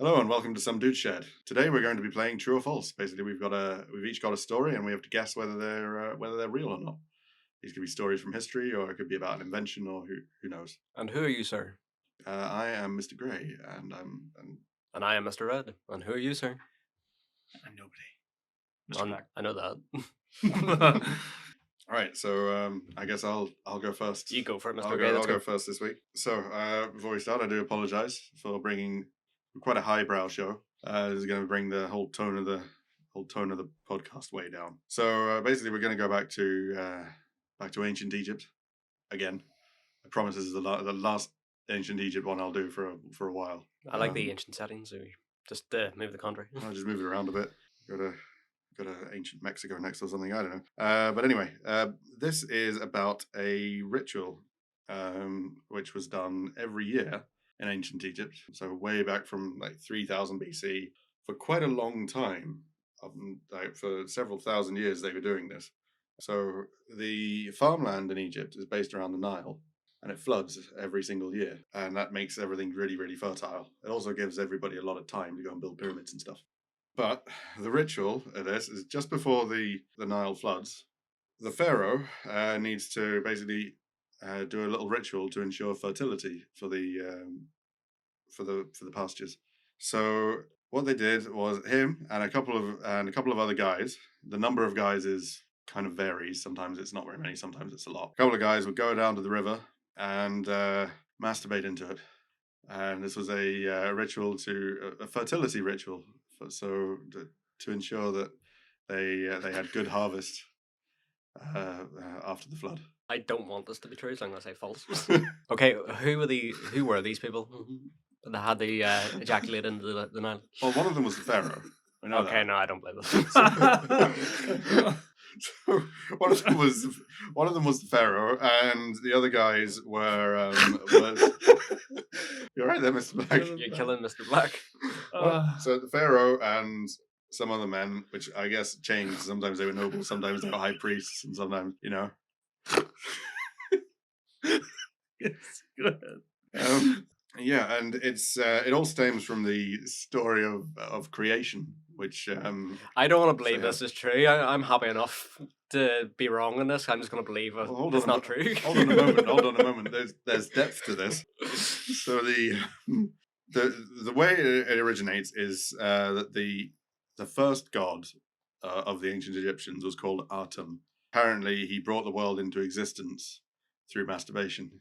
Hello and welcome to Some Dude Shed. Today we're going to be playing True or False. Basically, we've each got a story and we have to guess whether they're real or not. These could be stories from history, or it could be about an invention, or who knows. And who are you, sir? I am Mr. Grey, and And I am Mr. Red. And who are you, sir? I'm nobody. Mr. Black. I know that. all right. So I guess I'll go first. You go for it, Mr. I'll Grey. I'll go first this week. So before we start, I do apologise for bringing quite a highbrow show. This is going to bring the whole tone of the podcast way down. So basically, we're going to go back to ancient Egypt again. I promise this is the last ancient Egypt one I'll do for a while. I like the ancient settings. So just move the country. I'll just move it around a bit. Go to ancient Mexico next or something. I don't know. But anyway, this is about a ritual which was done every year in ancient Egypt. So way back from like 3000 BC for quite a long time. Like for several thousand years they were doing this. So the farmland in Egypt is based around the Nile, and it floods every single year, and that makes everything really, really fertile. It also gives everybody a lot of time to go and build pyramids and stuff. But the ritual of this is just before the Nile floods. The pharaoh needs to basically do a little ritual to ensure fertility for the pastures. So what they did was him and a couple of other guys. The number of guys is kind of varies. Sometimes it's not very many. Sometimes it's a lot. A couple of guys would go down to the river and masturbate into it. And this was a ritual a fertility ritual, to ensure that they had good harvest after the flood. I don't want this to be true, so I'm going to say false. Okay, who were these people that had the ejaculate into the Nile? Well, one of them was the pharaoh. Okay, that. no, I don't believe this. So one of them was the pharaoh, and the other guys were. You're right there, Mr. Black. You're killing Mr. Black. So the pharaoh and some other men, which I guess changed. Sometimes they were nobles, sometimes they were high priests, and sometimes, Yes, go ahead. Yeah, and it all stems from the story of creation, which I don't want to believe this is true. I'm happy enough to be wrong in this. I'm just going to believe it's not true. Hold on a moment. There's depth to this. So the way it originates is that the first god of the ancient Egyptians was called Atum. Apparently, he brought the world into existence through masturbation.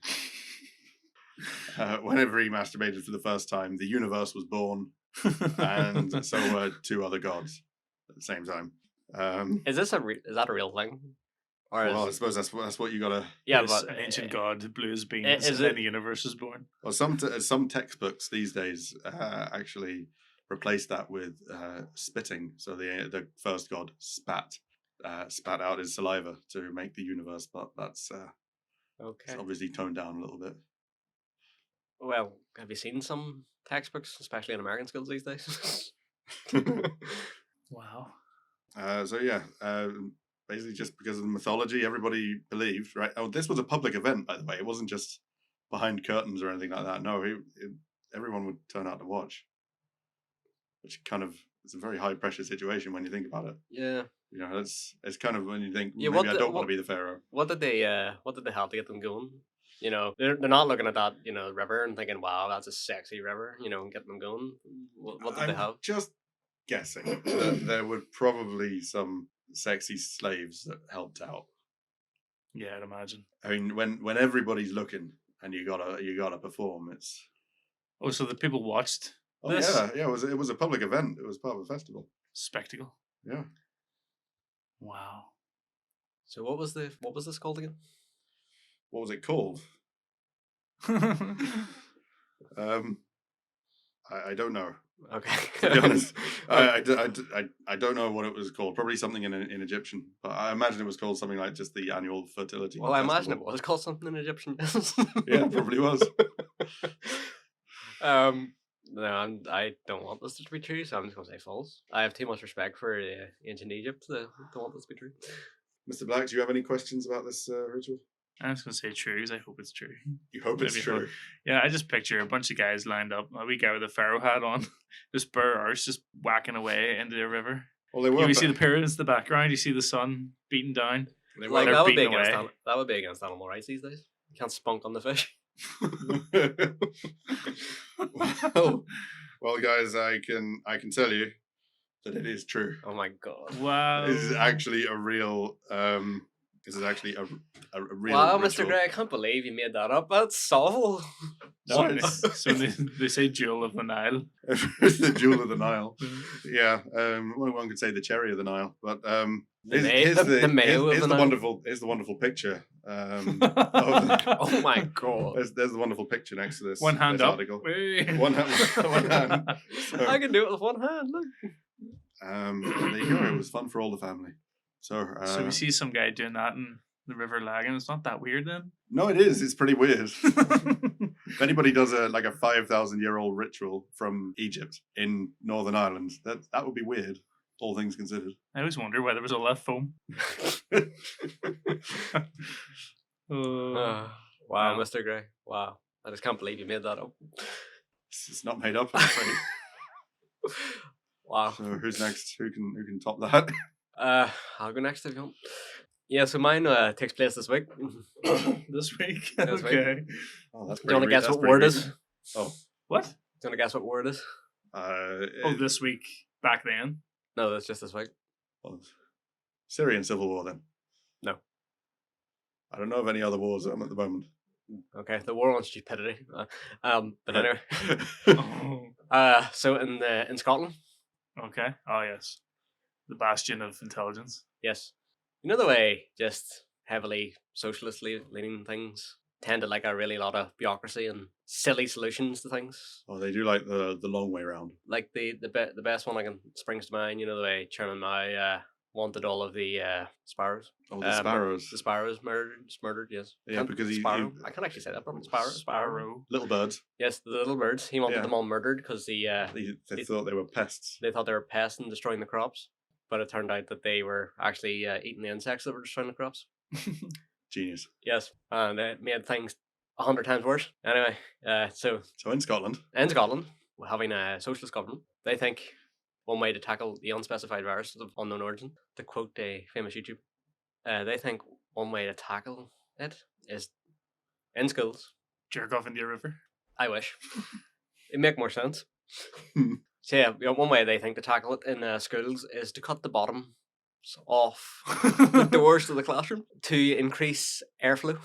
Whenever he masturbated for the first time, the universe was born, and so were two other gods at the same time. Is that a real thing? Or I suppose that's what you gotta. Yeah, yes, but an ancient god blew his beans, and then the universe was born. Well, some textbooks these days actually replace that with spitting. So the first god spat out his saliva to make the universe, but that's okay. Obviously toned down a little bit. Well, have you seen some textbooks, especially in American schools these days? Wow. So yeah, basically just because of the mythology, everybody believed, right? Oh, this was a public event, by the way. It wasn't just behind curtains or anything like that. No, everyone would turn out to watch, which kind of is a very high pressure situation when you think about it. Yeah. It's kind of when you think, yeah, maybe I don't want to be the pharaoh. What did they have to get them going? They're not looking at that, river and thinking, wow, that's a sexy river, and getting them going. What did they have? Just guessing that there were probably some sexy slaves that helped out. Yeah, I'd imagine. I mean, when everybody's looking and you gotta perform, it's. Oh, so the people watched. Oh this? Yeah. It was a public event. It was part of a festival. Spectacle. Yeah. Wow. So what was this called again? What was it called? I don't know. Okay. To be honest, I don't know what it was called. Probably something in Egyptian, but I imagine it was called something like just the annual fertility. Well, festival. I imagine it was called something in Egyptian. Yeah, it probably was. No, I don't want this to be true, so I'm just going to say false. I have too much respect for ancient Egypt to want this to be true. Mr. Black, do you have any questions about this ritual? I'm just gonna say true because I hope it's true. You hope it's Maybe true. Yeah, I just picture a bunch of guys lined up, a wee guy with a Pharaoh hat on, this bare arse just whacking away into the river. Well, they You were. see the pyramids in the background. You see the sun beating down. They Like were. They're that would be beating against away. that would be against animal rights these days. You can't spunk on the fish. well, guys, I can tell you that it is true. Oh my god. Wow. This is actually a real. This is actually a real. Wow, Mr. ritual. Gray, I can't believe you made that up. That's awful. No, So, it's, so they say Jewel of the Nile. it's the jewel of the Nile. Yeah, one could say the cherry of the Nile, but The mayo of the Nile. Here's the wonderful picture. Oh my god. There's the wonderful picture next to this. One hand this up. article. Hey. One hand. One hand. So, I can do it with one hand. Look. there you go. It was fun for all the family. So, So we see some guy doing that in the River Lagan. It's not that weird then. no, it is. It's pretty weird. If anybody does a 5,000-year-old ritual from Egypt in Northern Ireland, that would be weird, all things considered. I always wonder why there was all that foam. Wow, Wow. Mr. Gray. Wow. I just can't believe you made that up. It's not made up. I'm afraid. Wow. So who's next? Who can top that? I'll go next if you want. Yeah, so mine takes place this week. This week? This week. Okay. Oh, that's Do you want to guess that's what pretty word recent. is? Oh, What? Do you want to guess what word is? Oh, this week. Back then. No, that's just this week. well, Syrian civil war then. No. I don't know of any other wars at the moment. Okay, the war on stupidity. But anyway. Oh, So in Scotland, okay. Oh, yes. The bastion of intelligence. yes. You know the way just heavily socialist leaning things tend to like a really lot of bureaucracy and silly solutions to things. Oh, they do like the long way round. Like the best one I can springs to mind. You know the way Chairman Mao wanted all of the sparrows. Oh, the sparrows. The sparrows murdered. Yes. Yeah, because he- Sparrow. I can't actually say that. But sparrow. Little birds. Yes, the little birds. He wanted Yeah. them all murdered because They thought they were pests. they thought they were pests and destroying the crops. But it turned out that they were actually eating the insects that were destroying the crops. Genius. Yes, and it made things 100 times worse. Anyway, so So in Scotland, in Scotland, having a socialist government, they think one way to tackle the unspecified virus of unknown origin, to quote a famous YouTuber, they think one way to tackle it is in schools. Jerk off into a river. I wish. It'd make more sense. So yeah, one way they think to tackle it in schools is to cut the bottoms off the doors to the classroom to increase airflow.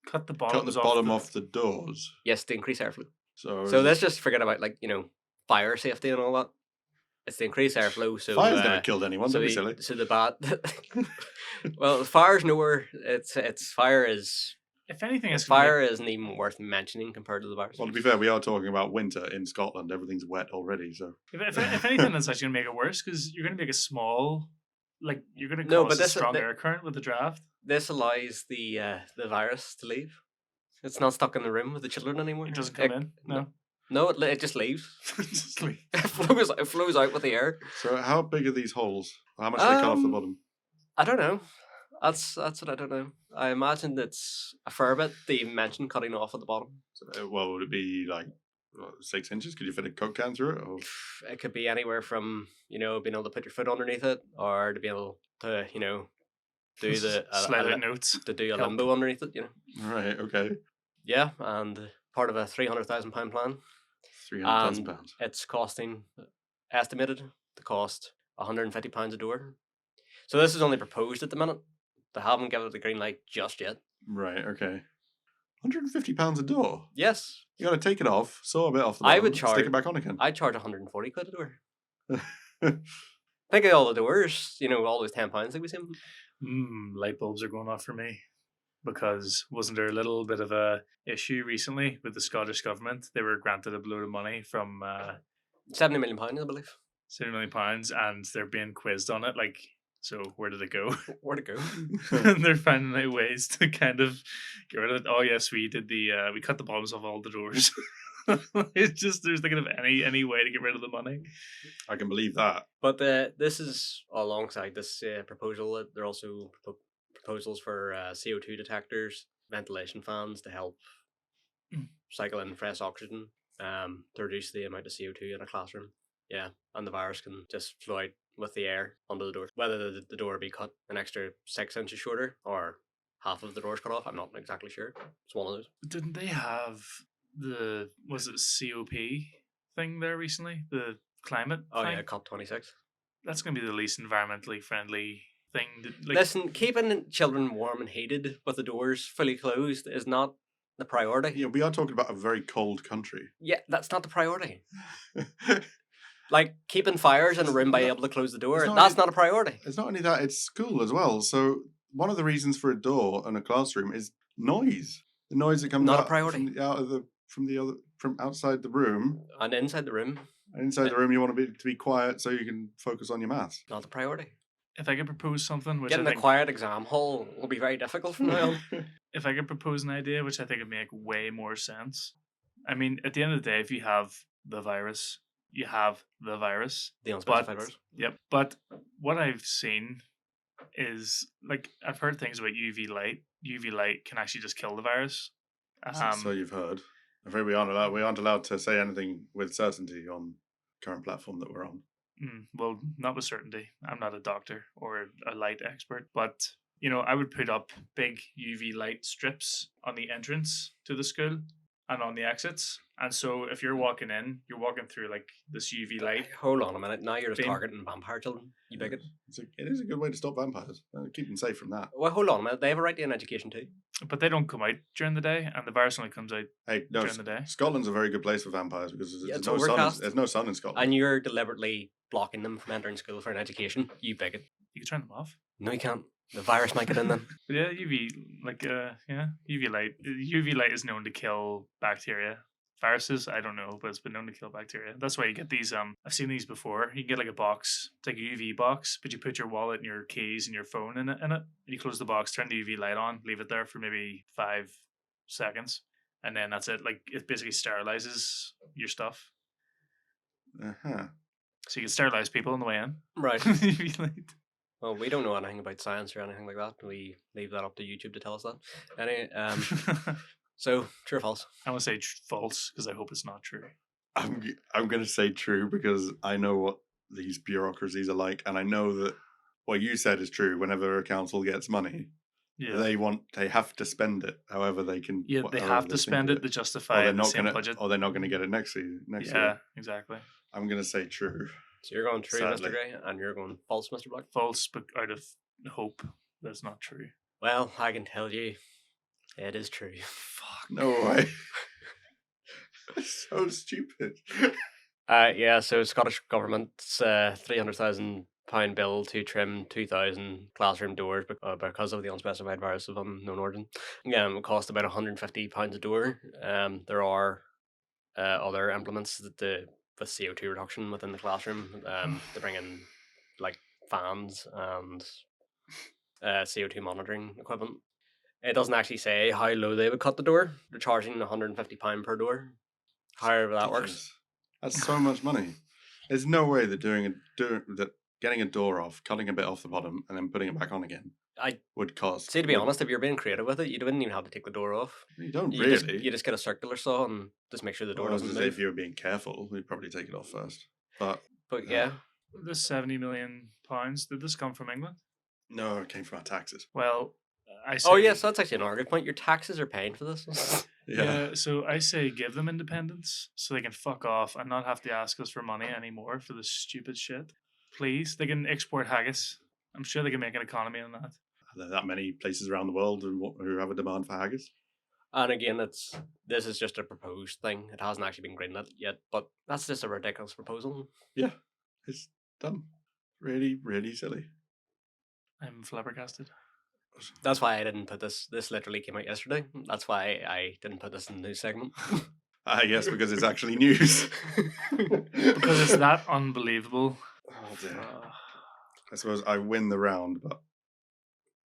Cut the cut bottoms the off. bottom off the doors. Yes, to increase airflow. So So let's just forget about fire safety and all that. It's to increase airflow. So fire's never killed anyone. so Don't be silly. the bad. Well, fire's nowhere. It's fire is If anything, it's fire isn't even worth mentioning compared to the virus. Well, to be fair, we are talking about winter in Scotland. Everything's wet already, so If anything, that's actually gonna make it worse because you're gonna make a small, you're gonna No, cause but a this- strong thi- air current with the draft. This allows the virus to leave. It's not stuck in the room with the children anymore. It doesn't come in. No, No, it just leaves. just leave. It flows out with the air. So how big are these holes? How much do they cut off the Um, bottom? I don't know. That's what I don't know. I imagine it's a fair bit. They even mentioned cutting off at the bottom. Well, would it be like 6 inches? Could you fit a Coke can through it? Or... It could be anywhere from being able to put your foot underneath it, or to be able to do the slide out notes. to do a Help. limbo underneath it. Right, okay. Yeah, and part of a £300,000 plan. £300,000. It's estimated to cost £150 a door. So this is only proposed at the minute. They haven't given it the green light just yet. Right, okay. £150 a door. Yes, You got to take it off, saw a bit off the I bottom, would stick charge- it back on again. I'd charge 140 quid a door. Think of all the doors, all those £10 that we see. Light bulbs are going off for me because wasn't there a little bit of a issue recently with the Scottish government? They were granted a load of money from £70 million, I believe. £70 million, and they're being quizzed on it. So where did it go? Where'd it go? And they're finding out ways to kind of get rid of it. Oh yes, we did we cut the bottoms off all the doors. It's just there's thinking of any way to get rid of the money. I can believe that. But this is alongside this proposal. There are also proposals for CO2 detectors ventilation fans to help Mm. cycle in fresh oxygen to reduce the amount of CO2 in a classroom. Yeah, and the virus can just flow out with the air under the door. Whether the door be cut an extra 6 inches shorter or half of the door's cut off, I'm not exactly sure. It's one of those. Didn't they have was it COP thing there recently? The climate Oh thing? yeah, COP26. That's going to be the least environmentally friendly thing. Listen, keeping children warm and heated with the doors fully closed is not the priority. We are talking about a very cold country. Yeah, that's not the priority. Like keeping fires in a room by able to close the door, that's not a priority. It's not only that; it's school as well. So one of the reasons for a door in a classroom is noise. The noise that comes Not a out priority. from outside the room. And inside the room, And inside the room, you want to be quiet so you can focus on your maths. not the priority. If I could propose something, which Getting I a think, quiet exam hall will be very difficult from now on. if I could propose an idea, which I think would make way more sense. I mean, at the end of the day, if you have the virus, you have the virus. The unspecified But virus. yep. But what I've seen is like I've heard things about UV light. UV light can actually just kill the virus. So you've heard. I'm afraid we aren't allowed to say anything with certainty on current platform that we're on. Well, not with certainty. I'm not a doctor or a light expert, but I would put up big UV light strips on the entrance to the school and on the exits. And so if you're walking in, you're walking through like this UV light. Hold on a minute. Now you're just Beam. targeting vampire children. You bigot. It is a good way to stop vampires. Keep them safe from that. Well, hold on a minute. They have a right to an education too. But they don't come out during the day, and the virus only comes out Hey, no, during the day. Scotland's a very good place for vampires because it's there's no sun. overcast. There's no sun in Scotland. And you're deliberately blocking them from entering school for an education. You bigot. You can turn them off. No, you can't. The virus might get in them. But yeah, UV light. UV light is known to kill bacteria. Viruses, I don't know, but it's been known to kill bacteria. That's why you get these. I've seen these before. You can get like a box, it's like a UV box, but you put your wallet and your keys and your phone in it, and you close the box, turn the UV light on, leave it there for maybe 5 seconds, and then that's it. Like it basically sterilizes your stuff, Uh-huh. so you can sterilize people on the way in. Right. UV light. Well, we don't know anything about science or anything like that. We leave that up to YouTube to tell us that. Anyway, so true or false? I want to say false because I hope it's not true. I'm going to say true because I know what these bureaucracies are like, and I know that what you said is true. Whenever a council gets money, Yeah, they have to spend it. However, they can. yeah, they have to spend it to justify the same budget. Or they're not going to get it next year. Yeah, exactly. I'm going to say true. So you're going true, Sadly. Mr. Gray, and you're going false, Mr. Black. False, but out of hope that's not true. Well, I can tell you, it is true. Fuck. No way. So stupid. Yeah. So Scottish government's £300,000 bill to trim 2,000 classroom doors because of the unspecified virus of unknown origin. It would cost about £150 a door. There are other implements with CO2 reduction within the classroom. To bring in like fans and CO2 monitoring equipment. It doesn't actually say how low they would cut the door. They're charging £150 per door. However that works. That's so much money. There's no way that getting a door off, cutting a bit off the bottom, and then putting it back on again would cost. See, to be honest, if you're being creative with it, you wouldn't even have to take the door off. You don't You really. just get a circular saw and just make sure the door doesn't move. If you were being careful, we'd probably take it off first. But yeah. This £70 million, did this come from England? No, it came from our taxes. Well, I say... Oh, yes, that's actually an good point. Your taxes are paying for this. Yeah, so I say give them independence so they can fuck off and not have to ask us for money anymore for this stupid shit. Please, they can export haggis. I'm sure they can make an economy on that. Are there that many places around the world who have a demand for haggis? And again, this is just a proposed thing. It hasn't actually been greenlit yet, but that's just a ridiculous proposal. Yeah, it's done. Really, really silly. I'm flabbergasted. That's why I didn't put this. This literally came out yesterday. That's why I didn't put this in the news segment. Yes, because it's actually news. Because it's that unbelievable. Oh dear. I suppose I win the round, but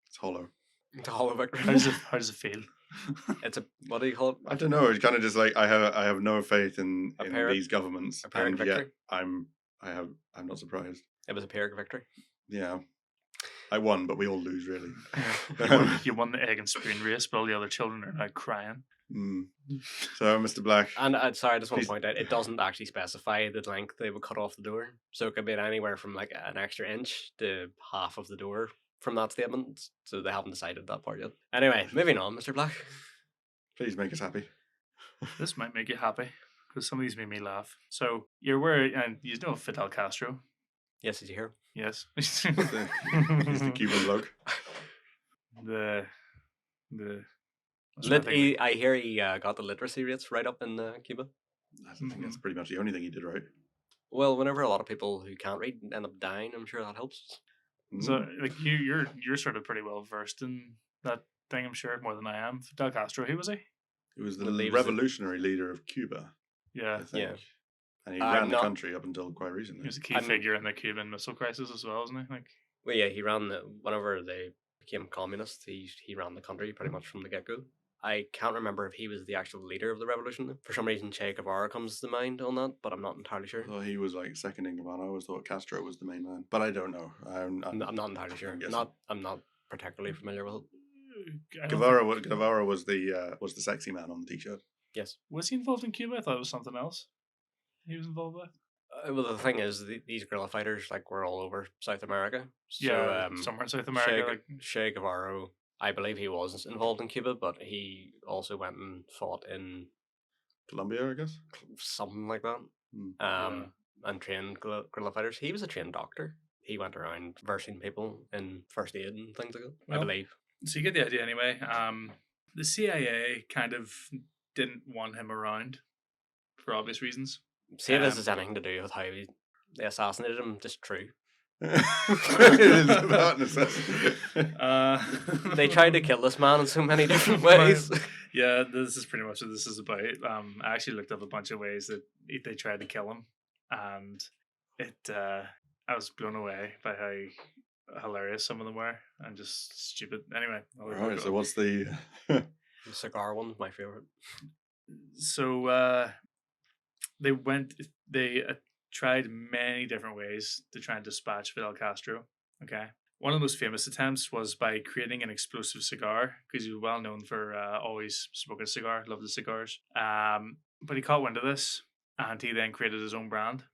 it's hollow. It's a hollow victory. How does it feel? It's a, what do you call it? I don't know. It's kind of just like I have no faith in Pyrrhic- these governments, a Pyrrhic and yet victory? I'm not surprised. It was a Pyrrhic victory. Yeah. I won, but we all lose, really. You won the egg and spoon race, but all the other children are now crying. So, Mr. Black. And sorry, I just want Please. to point out, it doesn't actually specify the length they would cut off the door. So it could be anywhere from like an extra inch to half of the door from that statement. So they haven't decided that part yet. Anyway, moving on, Mr. Black. Please make us happy. This might make you happy because some of these made me laugh. So you're aware, and you know Fidel Castro. Yes, did you hear? Yes. He's the Cuban bloke. The I hear he got the literacy rates right up in Cuba. I think that's pretty much the only thing he did right. Well, whenever a lot of people who can't read end up dying, I'm sure that helps. So like you're sort of pretty well versed in that thing, I'm sure, more than I am. Fidel Castro, who was he? He was the Well, he was revolutionary leader of Cuba, Yeah. I think. Yeah. And he I'm ran the not- country up until quite He recently. was a key figure in the Cuban Missile Crisis as well, isn't he? Like, Well, yeah, he ran whenever they became communist, he ran the country pretty much from the get go. I can't remember if he was the actual leader of the revolution. For some reason, Che Guevara comes to mind on that, but I'm not entirely sure. I thought he was like second in command. I always thought Castro was the main man, but I don't know. I'm I'm not entirely sure. guessing. I'm not particularly familiar with it. I don't Guevara was the sexy man on the t-shirt. Yes. Was he involved in Cuba? I thought it was something else he was involved with. Well, the thing is, these guerrilla fighters were all over South America. So, Yeah, somewhere in South America. Che Guevara, I believe he was involved in Cuba, but he also went and fought in Colombia, I guess. something like that. And trained guerrilla fighters. He was a trained doctor. He went around versing people in first aid and things like that, I Well, believe. So you get the idea anyway. The CIA kind of didn't want him around for obvious reasons. See if this has anything to do with how they assassinated him, just true. It is about necessity. They tried to kill this man in so many different ways. Yeah, this is pretty much what this is about. I actually looked up a bunch of ways that they tried to kill him, and I was blown away by how hilarious some of them were and just stupid. Anyway, Alright, so what's the The cigar one's my favorite. So they tried many different ways to try and dispatch Fidel Castro. Okay. One of the most famous attempts was by creating an explosive cigar, because he was well known for always smoking a cigar, loved the cigars. But he caught wind of this, and he then created his own brand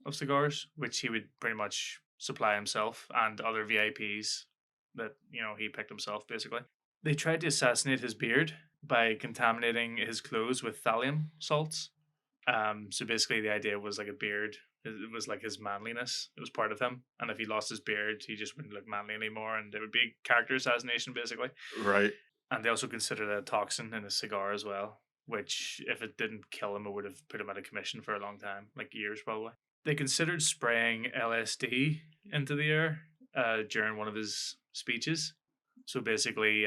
of cigars, which he would pretty much supply himself and other VIPs that he picked himself, basically. They tried to assassinate his beard by contaminating his clothes with thallium salts. So basically the idea was like a beard. It was like his manliness. It was part of him. And if he lost his beard, he just wouldn't look manly anymore. And it would be character assassination, basically. right? And they also considered a toxin in his cigar as well, which if it didn't kill him, it would have put him out of commission for a long time, like years probably. They considered spraying LSD into the air during one of his speeches. So basically,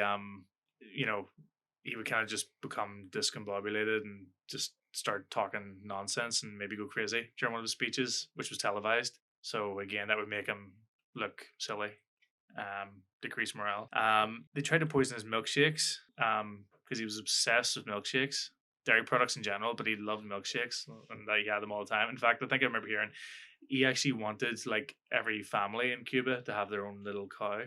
he would kind of just become discombobulated and just start talking nonsense and maybe go crazy during one of his speeches, which was televised. So again, that would make him look silly, decrease morale. They tried to poison his milkshakes because he was obsessed with milkshakes, dairy products in general, but he loved milkshakes and he had them all the time. In fact, I think I remember hearing he actually wanted like every family in Cuba to have their own little cow.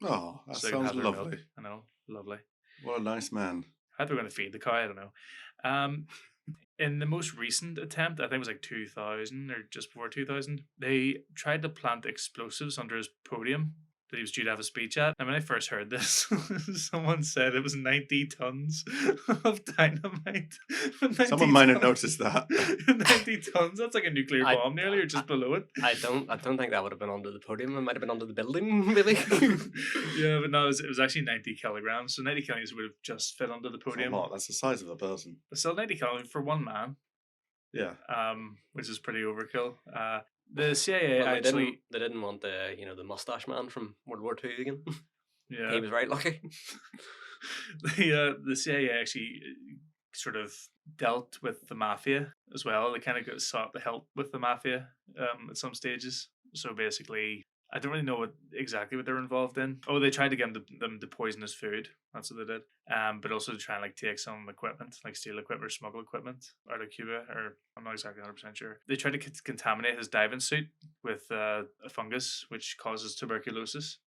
Oh, that So they can sounds have their lovely. milk. I know, lovely. What a nice man. How they were going to feed the cow, I don't know. In the most recent attempt, I think it was like 2000 or just before 2000, they tried to plant explosives under his podium that he was due to have a speech at. And when I first heard this, someone said it was 90 tons of dynamite. Someone might have noticed that. 90 tons, that's like a nuclear bomb nearly, or just below it. I don't think that would have been under the podium. It might have been under the building, maybe. Yeah, but no, it was actually 90 kilograms. So 90 kilograms would have just fit under the podium. That's a lot. That's the size of a person. But still 90 kilograms for one man. Yeah. Which is pretty overkill. The CIA Well, actually they didn't want the mustache man from World War II again. yeah He was very lucky. the CIA actually sort of dealt with the mafia as well. They kind of sought the help with the mafia at some stages. So basically, I don't really know exactly what they were involved in. Oh, they tried to get them to poison his food. That's what they did. But also to try and take some equipment, like steal equipment or smuggle equipment out of Cuba. Or I'm not exactly 100% sure. They tried to contaminate his diving suit with a fungus which causes tuberculosis.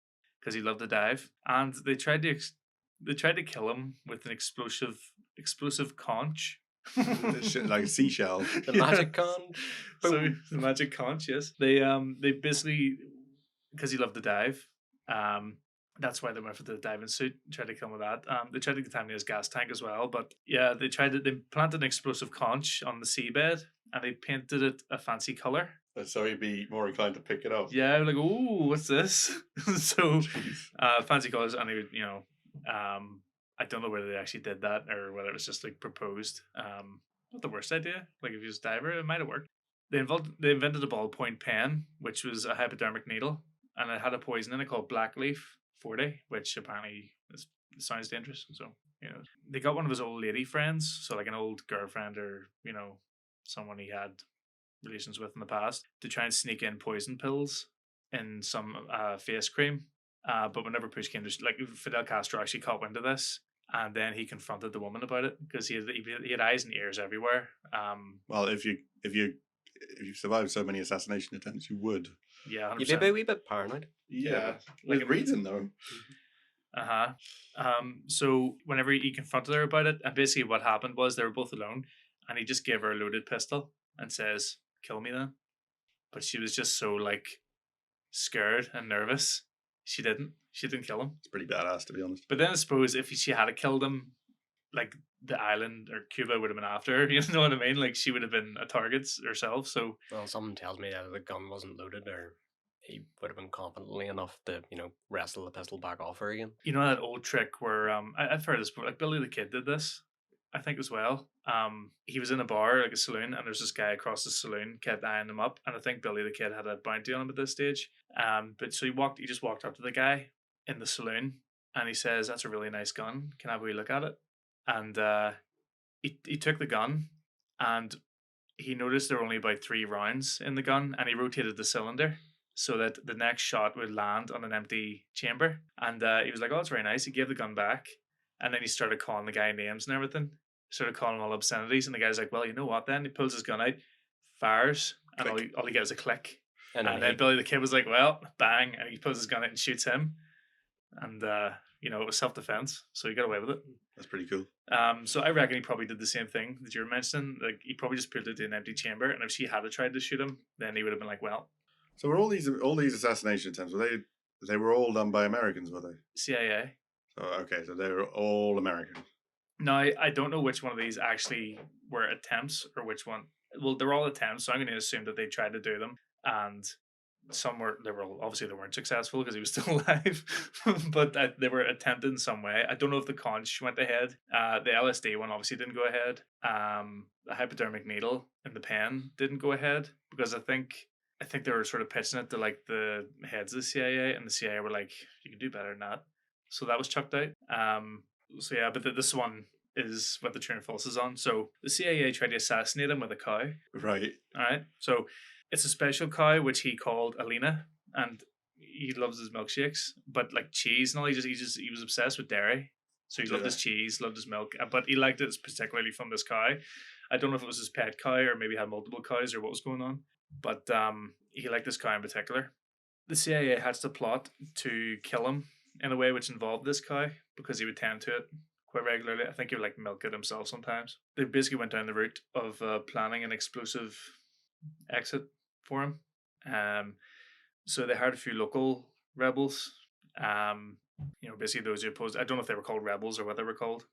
because he loved to dive, and they tried to kill him with an explosive conch. Like a seashell. The magic conch. So Boom. the magic conch, yes. They basically, because he loved to dive, that's why they went for the diving suit. Tried to kill him with that. They tried to contaminate his gas tank as well, but yeah, they planted an explosive conch on the seabed and they painted it a fancy color. So he'd be more inclined to pick it up. Yeah, like, oh, what's this? So Jeez. fancy colors, and he, I don't know whether they actually did that or whether it was just like proposed. Not the worst idea. Like if you was a diver, it might have worked. They invented a ballpoint pen, which was a hypodermic needle, and it had a poison in it called blackleaf 40, which apparently sounds dangerous. So they got one of his old lady friends, so like an old girlfriend or someone he had relations with in the past, to try and sneak in poison pills in some face cream. But whenever push came to like Fidel Castro actually caught wind of this, and then he confronted the woman about it because he had eyes and ears everywhere. Well, if you survived so many assassination attempts, you would. Yeah, 100%. You'd be a wee bit paranoid. Yeah, like with reason though. So whenever he confronted her about it, and basically what happened was they were both alone, and he just gave her a loaded pistol and says, "Kill me then." But she was just so like scared and nervous. She didn't kill him. It's pretty badass, to be honest. But then I suppose if she had killed him, like the island or Cuba would have been after her. You know what I mean? Like she would have been a target herself. So Well, someone tells me that the gun wasn't loaded, or he would have been confidently enough to, wrestle the pistol back off her again. you know that old trick where I've heard this before. Like Billy the Kid did this, I think, as well. He was in a bar, like a saloon, and there's this guy across the saloon kept eyeing him up, and I think Billy the Kid had a bounty on him at this stage. But so he just walked up to the guy in the saloon, and he says, "That's a really nice gun. Can I have a wee look at it?" And he took the gun, and he noticed there were only about 3 rounds in the gun, and he rotated the cylinder so that the next shot would land on an empty chamber. And he was like, "Oh, that's very nice." He gave the gun back, and then he started calling the guy names and everything. Started calling him all obscenities, and the guy's like, "Well, you know what?" Then he pulls his gun out, fires, and all he gets is a click. And then Billy the Kid was like, "Well, bang!" And he pulls his gun out and shoots him. And it was self-defense, so he got away with it. That's pretty cool. So I reckon he probably did the same thing that you were mentioning. Like he probably just put it in an empty chamber, and if she had tried to shoot him, then he would have been like, "Well." So were all these assassination attempts, they were all done by Americans, were they? CIA. So okay, so they were all American. No, I don't know which one of these actually were attempts or which one. Well, they're all attempts, so I'm going to assume that they tried to do them, and obviously they weren't successful because he was still alive, but they were attempted in some way. I don't know if the conch went ahead. The LSD one obviously didn't go ahead. The hypodermic needle in the pen didn't go ahead because I think they were sort of pitching it to like the heads of the CIA, and the CIA were like, "You can do better than that." So that was chucked out. So yeah, but this one is what the true and false is on. So the CIA tried to assassinate him with a cow. Right. All right. So it's a special cow which he called Alina, and he loves his milkshakes, but like cheese and all. He was obsessed with dairy, so he loved his cheese, loved his milk, but he liked it particularly from this cow. I don't know if it was his pet cow or maybe had multiple cows or what was going on, but he liked this cow in particular. The CIA hatched a plot to kill him in a way which involved this cow because he would tend to it quite regularly. I think he would like milk it himself sometimes. They basically went down the route of planning an explosive exit for him. So they hired a few local rebels. Basically those who opposed. I don't know if they were called rebels or what they were called,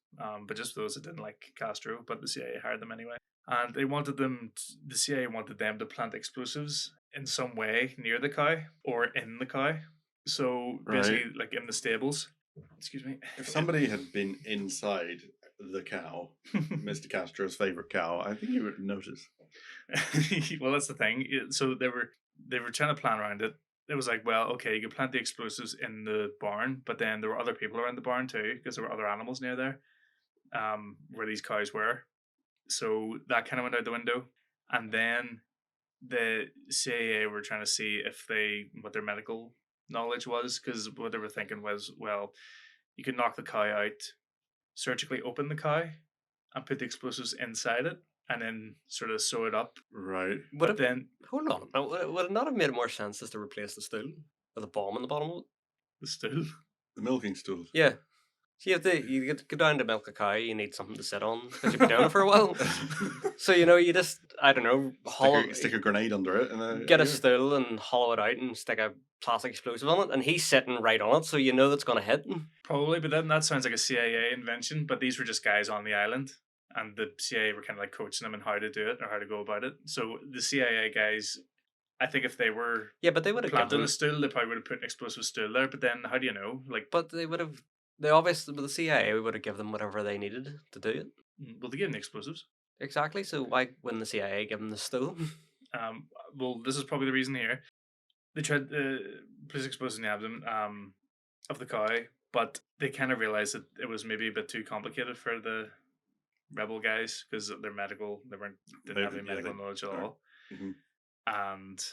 but just those that didn't like Castro. But the CIA hired them anyway, and they wanted them. The CIA wanted them to plant explosives in some way near the cow or in the cow. So basically, like in the stables. Excuse me. If somebody had been inside the cow, Mr. Castro's favorite cow, I think you would notice. Well, that's the thing. So they were trying to plan around it. It was like, well, okay, you could plant the explosives in the barn, but then there were other people around the barn too, because there were other animals near there, where these cows were. So that kind of went out the window. And then the CIA were trying to see what their medical knowledge was, because what they were thinking was, well, you could knock the cow out, surgically open the cow, and put the explosives inside it, and then sort of sew it up. Right. Hold on. Would it not have made more sense just to replace the stool with a bomb in the bottom of it? The stool. The milking stool. Yeah. So you get to go down to milk a cow, you need something to sit on because you've been down it for a while. So, you just, I don't know, Stick a grenade under it and get a stool and hollow it out and stick a plastic explosive on it, and he's sitting right on it, so you know that's going to hit. Probably, but then that sounds like a CIA invention. But these were just guys on the island, and the CIA were kind of like coaching them in how to do it or how to go about it. So the CIA guys, I think if they were Yeah, but they would have planted given. a stool, they probably would have put an explosive stool there. But then, how do you know? Like, But they would have. They obviously, with the CIA, would have given them whatever they needed to do it. well, they gave them the explosives. Exactly. So why wouldn't the CIA give them the stool? Well, this is probably the reason here. They tried police exposing the abdomen of the cow, but they kind of realized that it was maybe a bit too complicated for the rebel guys because they're medical. Didn't have any medical knowledge at all. Mhm. And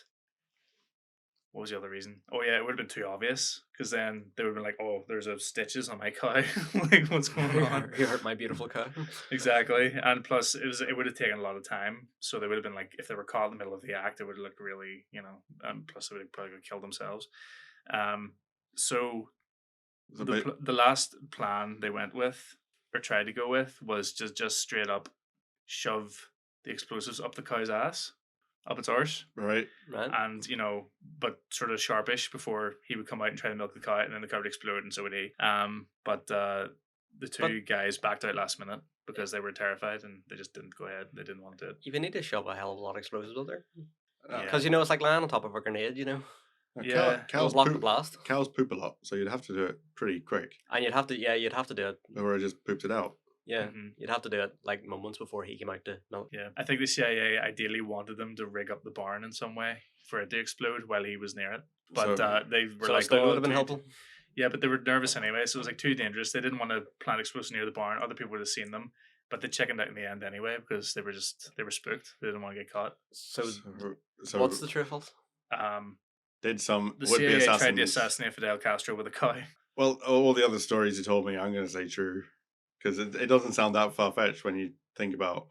what was the other reason? Oh yeah, it would have been too obvious because then they would have been like, "Oh, there's stitches on my cow. Like, what's going on?" You hurt my beautiful cow. Exactly, and plus it would have taken a lot of time. So they would have been like, if they were caught in the middle of the act, it would have looked really, and plus they would have probably killed themselves. So the last plan they went with or tried to go with was just straight up shove the explosives up the cow's ass, up its arse, Right. and but sort of sharpish before he would come out and try to milk the cow, and then the cow would explode, and so would he. But the two guys backed out last minute because they were terrified and they just didn't go ahead. They didn't want to do it. You need to shove a hell of a lot of explosives up there. Yeah. Because it's like lying on top of a grenade, Yeah. Cows block the poop, blast. cows poop a lot, so you'd have to do it pretty quick, And you'd have to do it. or I just pooped it out. Yeah, Mhm. you'd have to do it like moments before he came out to milk. Yeah, I think the CIA ideally wanted them to rig up the barn in some way for it to explode while he was near it. But So- they were So like, it still "Oh, would have been dude." helpful. Yeah, but they were nervous anyway, so it was like too dangerous. They didn't want to plant explosives near the barn. Other people would have seen them, but they chickened out in the end anyway because they were spooked. They didn't want to get caught. So So what's the true fault? did some The would-be CIA tried to assassins? assassinate Fidel Castro with a cow. Well, all the other stories you told me, I'm going to say true, because it doesn't sound that far fetched when you think about,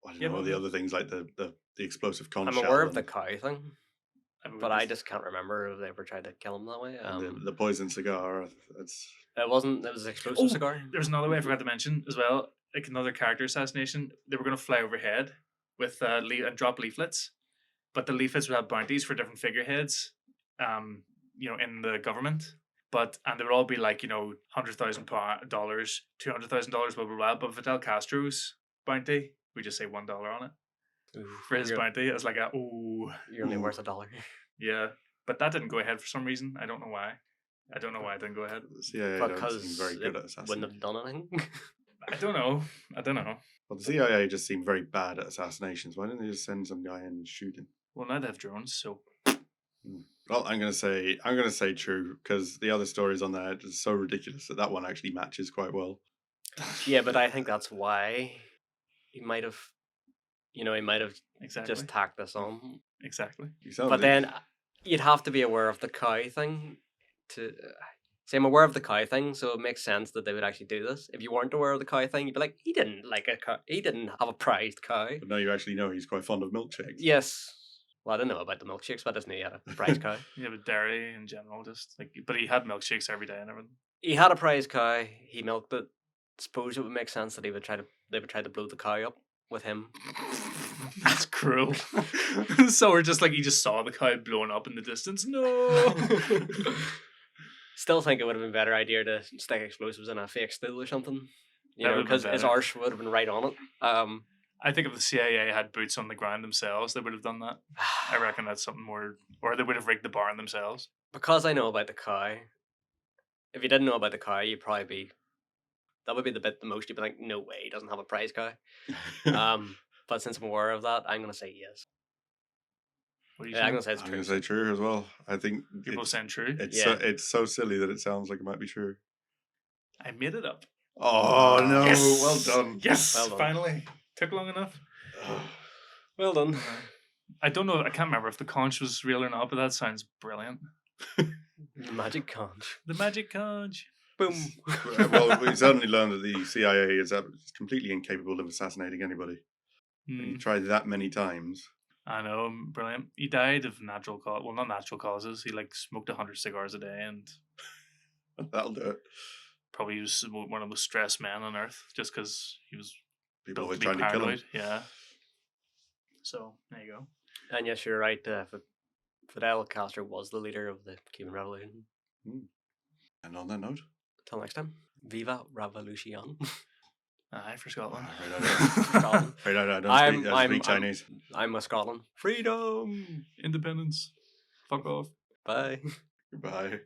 I don't Yeah, know, but- the other things like the explosive conch I'm shell aware of the and- cow thing, but I just can't remember if they ever tried to kill him that way. and the poison cigar. It's It wasn't. It was an explosive Oh, cigar. There's another way I forgot to mention as well, like another character assassination. They were going to fly overhead with and drop leaflets, but the leaflets would have bounties for different figureheads, in the government. And they would all be like $100,000, $200,000, blah blah blah. But Fidel Castro's bounty, we just say $1 on it for his you're, bounty. It's like you're only worth $1. yeah, but that didn't go ahead for some reason. I don't know why. I don't know why it didn't go ahead. the CIA don't Because seem very good at it wouldn't have assassinating. done anything. I don't know. Well, the CIA just seem very bad at assassinations. Why didn't they just send some guy in and shoot him? Well, now they have drones, so Well, I'm gonna say true, because the other stories on there are just so ridiculous that one actually matches quite well. Yeah, but I think that's why he might have, exactly. just tacked this on. Exactly. You sound But like- then you'd have to be aware of the cow thing to. See, I'm aware of the cow thing, so it makes sense that they would actually do this. If you weren't aware of the cow thing, you'd be like, he didn't like a cow. He didn't have a prized cow. but now you actually know he's quite fond of milkshakes. Yes. Well, I don't know about the milkshakes, but I just knew he had a prized cow. Yeah, but dairy in general, just like, but he had milkshakes every day and everything. He had a prize cow. He milked it. Suppose it would make sense that they would try to blow the cow up with him. That's cruel. So we're just like, he just saw the cow blowing up in the distance. No. Still think it would have been a better idea to stick explosives in a fake stool or something. That would've been Because his better. arse would have been right on it. I think if the CIA had boots on the ground themselves, they would have done that. I reckon that's something more, or they would have rigged the barn themselves. Because I know about the cow. If you didn't know about the cow, you'd probably be. That would be the most. You'd be like, no way, he doesn't have a prize cow. But since I'm aware of that, I'm gonna say yes. What do you Yeah, I'm think? gonna say it's I'm true. gonna say true as well. I think People saying true. it's so silly that it sounds like it might be true. I made it up. Oh no! Yes! Well done. Yes, Well done. finally. Took long enough. Well done. I don't know. I can't remember if the conch was real or not, but that sounds brilliant. The magic conch. The magic conch. Boom. Well, we certainly learned that the CIA is completely incapable of assassinating anybody. Hmm. You try that many times. I know, brilliant. He died of natural cause. Well, not natural causes. He like smoked 100 cigars a day, and That'll do it. probably was one of the most stressed men on earth, just because he was People built always to be trying to kill him. paranoid. Yeah. So there you go. And yes, you're right. Fidel Castro was the leader of the Cuban Revolution. And on that note, Till next time, Viva Revolution. Aye, for Scotland. Scotland. Right, I don't speak Chinese. I'm a Scotland. Freedom. Independence. Fuck off. Bye. Goodbye.